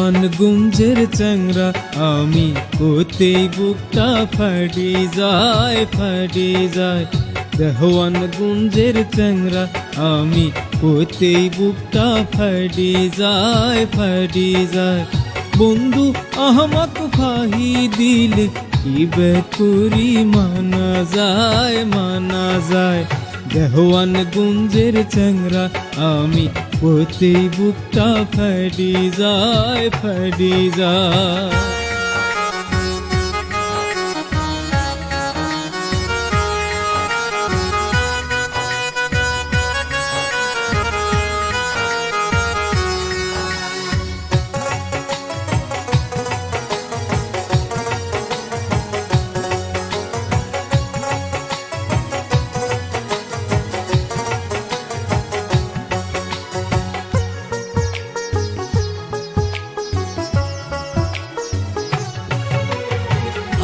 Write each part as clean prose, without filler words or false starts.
দেহওয়ান গুঞ্জের চ্যাংরা আমি কোতেই বুকটা ফাটি যায় দেহওয়ান গুঞ্জের চ্যাংরা আমি কোতেই বুকটা ফাটি যায় বন্ধু আহমাক ফাহি দিলে কি বেকুরি মানা যায় দেহওয়ান গুঞ্জের চ্যাংরা আমি কোতেই বুকটা ফাটি যায়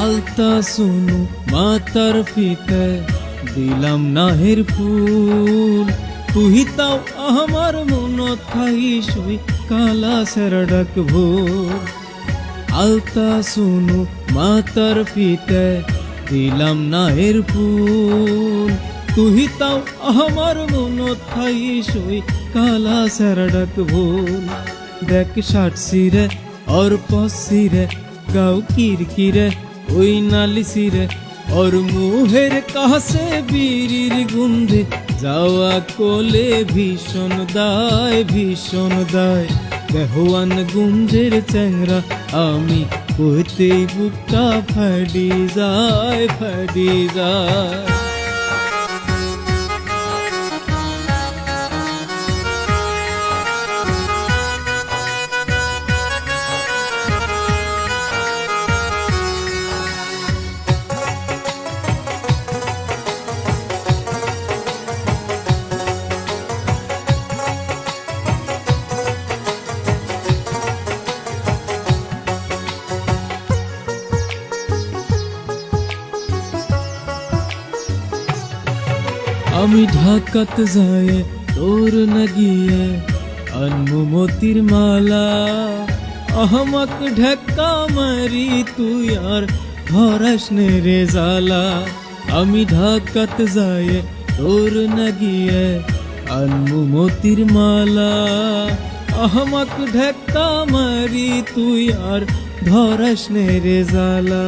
আলতা শুনু মাতার ফিতে দিলাম নাহের ফুল তুই তাও আমার মনত খাইসই কালা সেরডাক ভোর আলতা শুনু মাতার ফিতে দিলাম নাহের ফুল তুই তাও আমার মনত খাইসই কালা সেরডাক ভোর দেখ ষাটসিরে और পসিরে গাও কিরকিরে ওই নালিসিরে और মুহের কাছে বীরির গন্ধে যাওয়া কোলে ভীষণ দায় দেহওয়ান গুঞ্জের চ্যাংরা আমি কোতেই বুকটা ফাটি যায় আমি ঢাকাত যায় তোর না গিয়ে আনমু মতির মালা আহমাক ঢাকা মারি তুই আর ধরাস নে রে জালা আমি ঢাকাত যায় তোর না গিয়ে আনমু মতির মালা আহমাক ঢাকা মারি তুই আর ধরাস নে রে জালা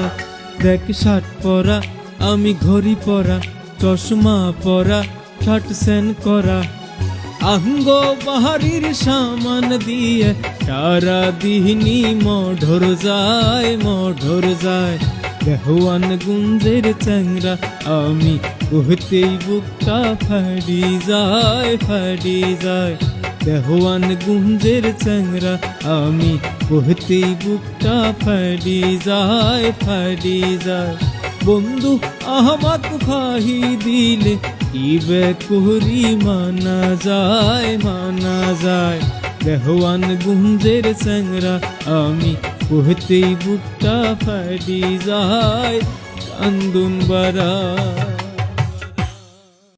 দেখ শার্ট পরা আমি ঘড়ি পরা চশমা পরা ষাট সেন করা আঙ্গ বাহারির সামান দিয়ে সারা দিহনি মঢর যায় দেহওয়ান গুঞ্জের চ্যাংরা আমি কোতেই বুকটা ফাটি যায় দেহওয়ান গুঞ্জের চ্যাংরা আমি কোতেই বুকটা ফাটি যায় বন্ধু আহমাক ফাহি দিলে কি বেকুরি মানা যায় দেহওয়ান গুঞ্জের চ্যাংরা আমি কোতেই বুকটা ফাটি যায় কান্দুন বারা।